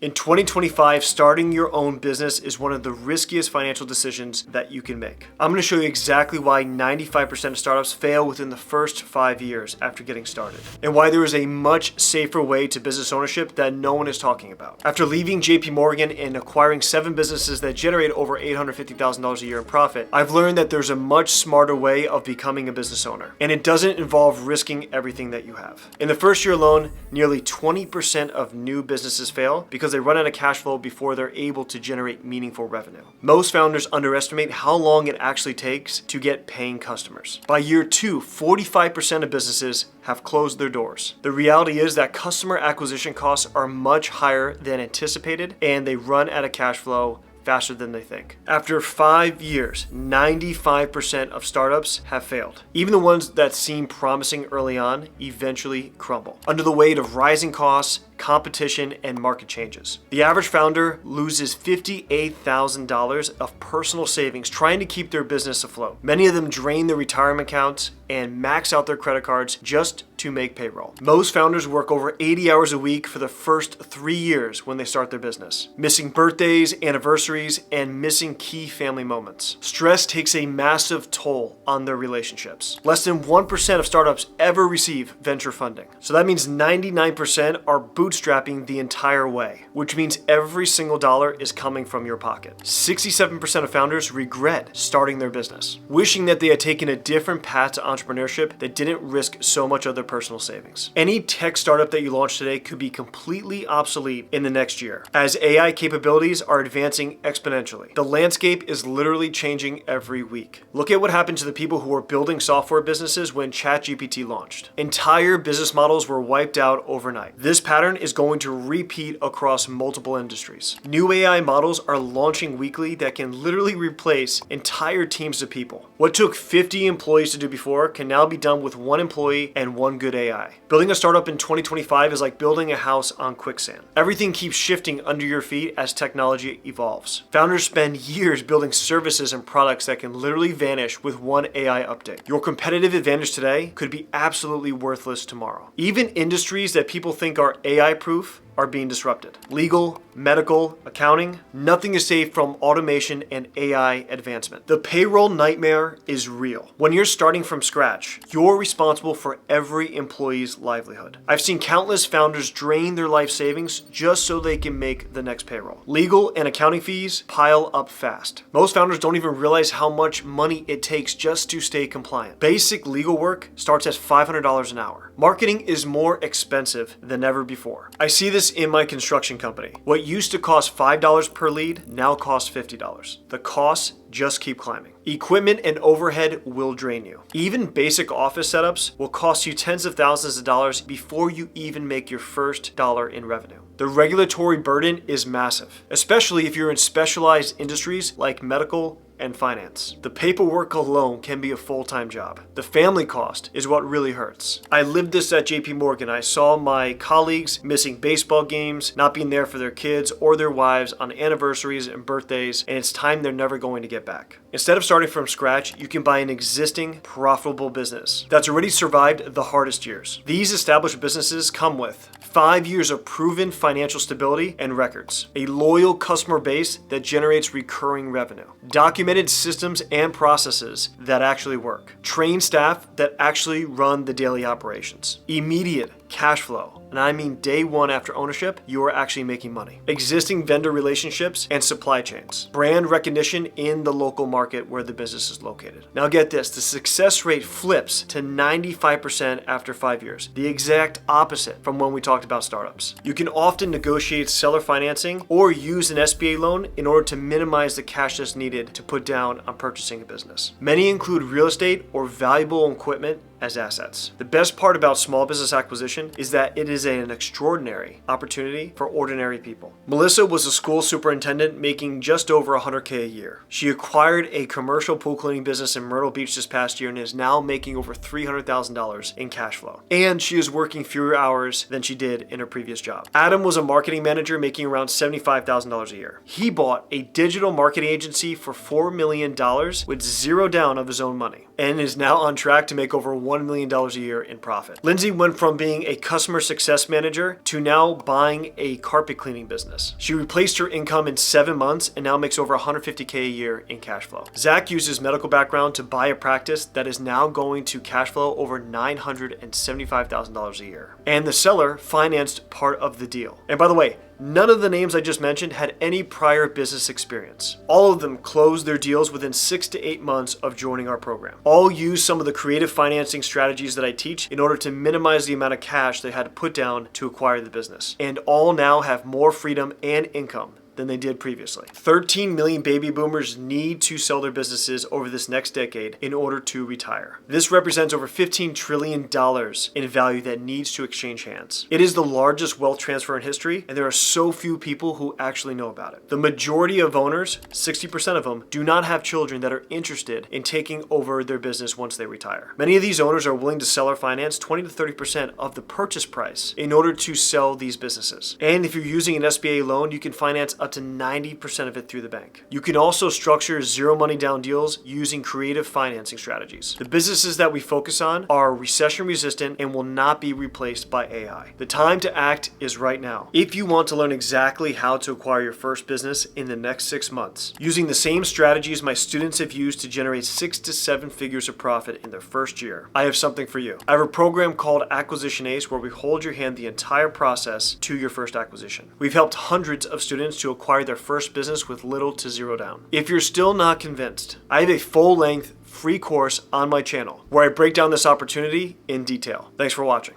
In 2025, starting your own business is one of the riskiest financial decisions that you can make. I'm going to show you exactly why 95% of startups fail within the first 5 years after getting started, and why there is a much safer way to business ownership that no one is talking about. After leaving JP Morgan and acquiring 7 businesses that generate over $850,000 a year in profit, I've learned that there's a much smarter way of becoming a business owner, and it doesn't involve risking everything that you have. In the first year alone, nearly 20% of new businesses fail because they run out of cash flow before they're able to generate meaningful revenue. Most founders underestimate how long it actually takes to get paying customers. By year 2, 45% of businesses have closed their doors. The reality is that customer acquisition costs are much higher than anticipated, and they run out of cash flow faster than they think. After 5 years, 95% of startups have failed. Even the ones that seem promising early on eventually crumble under the weight of rising costs, competition, and market changes. The average founder loses $58,000 of personal savings trying to keep their business afloat. Many of them drain their retirement accounts and max out their credit cards just to make payroll. Most founders work over 80 hours a week for the first 3 years when they start their business, missing birthdays, anniversaries, and missing key family moments. Stress takes a massive toll on their relationships. Less than 1% of startups ever receive venture funding. So that means 99% are bootstrapping the entire way, which means every single dollar is coming from your pocket. 67% of founders regret starting their business, wishing that they had taken a different path to entrepreneurship that didn't risk so much of their personal savings. Any tech startup that you launch today could be completely obsolete in the next year, as AI capabilities are advancing exponentially. The landscape is literally changing every week. Look at what happened to the people who were building software businesses when ChatGPT launched. Entire business models were wiped out overnight. This pattern is going to repeat across multiple industries. New AI models are launching weekly that can literally replace entire teams of people. What took 50 employees to do before can now be done with 1 employee and 1 good AI. Building a startup in 2025 is like building a house on quicksand. Everything keeps shifting under your feet as technology evolves. Founders spend years building services and products that can literally vanish with 1 AI update. Your competitive advantage today could be absolutely worthless tomorrow. Even industries that people think are AI proof are being disrupted. Legal, medical, accounting, nothing is safe from automation and AI advancement. The payroll nightmare is real. When you're starting from scratch, you're responsible for every employee's livelihood. I've seen countless founders drain their life savings just so they can make the next payroll. Legal and accounting fees pile up fast. Most founders don't even realize how much money it takes just to stay compliant. Basic legal work starts at $500 an hour. Marketing is more expensive than ever before. I see this in my construction company. What used to cost $5 per lead now costs $50. The costs just keep climbing. Equipment and overhead will drain you. Even basic office setups will cost you tens of thousands of dollars before you even make your first dollar in revenue. The regulatory burden is massive, especially if you're in specialized industries like medical and finance. The paperwork alone can be a full-time job. The family cost is what really hurts. I lived this at JP Morgan. I saw my colleagues missing baseball games, not being there for their kids or their wives on anniversaries and birthdays, and it's time they're never going to get back. Instead of starting from scratch, you can buy an existing profitable business that's already survived the hardest years. These established businesses come with 5 years of proven financial stability and records, a loyal customer base that generates recurring revenue, documented systems and processes that actually work, trained staff that actually run the daily operations, immediate cash flow, and I mean day 1 after ownership, you are actually making money. Existing vendor relationships and supply chains. Brand recognition in the local market where the business is located. Now get this, the success rate flips to 95% after 5 years. The exact opposite from when we talked about startups. You can often negotiate seller financing or use an SBA loan in order to minimize the cash that's needed to put down on purchasing a business. Many include real estate or valuable equipment as assets. The best part about small business acquisition is that it is an extraordinary opportunity for ordinary people. Melissa was a school superintendent making just over $100K a year. She acquired a commercial pool cleaning business in Myrtle Beach this past year and is now making over $300,000 in cash flow. And she is working fewer hours than she did in her previous job. Adam was a marketing manager making around $75,000 a year. He bought a digital marketing agency for $4 million with zero down of his own money and is now on track to make over $1 million a year in profit. Lindsay went from being a customer success manager to now buying a carpet cleaning business. She replaced her income in 7 months and now makes over $150K a year in cash flow. Zach used his medical background to buy a practice that is now going to cash flow over $975,000 a year. And the seller financed part of the deal. And by the way, none of the names I just mentioned had any prior business experience. All of them closed their deals within 6 to 8 months of joining our program. All used some of the creative financing strategies that I teach in order to minimize the amount of cash they had to put down to acquire the business. And all now have more freedom and income than they did previously. 13 million baby boomers need to sell their businesses over this next decade in order to retire. This represents over $15 trillion in value that needs to exchange hands. It is the largest wealth transfer in history, and there are so few people who actually know about it. The majority of owners, 60% of them, do not have children that are interested in taking over their business once they retire. Many of these owners are willing to sell or finance 20 to 30% of the purchase price in order to sell these businesses. And if you're using an SBA loan, you can finance up to 90% of it through the bank. You can also structure zero money down deals using creative financing strategies. The businesses that we focus on are recession resistant and will not be replaced by AI. The time to act is right now. If you want to learn exactly how to acquire your first business in the next 6 months, using the same strategies my students have used to generate 6 to 7 figures of profit in their first year, I have something for you. I have a program called Acquisition Ace where we hold your hand the entire process to your first acquisition. We've helped hundreds of students to acquire their first business with little to zero down. If you're still not convinced, I have a full-length free course on my channel where I break down this opportunity in detail. Thanks for watching.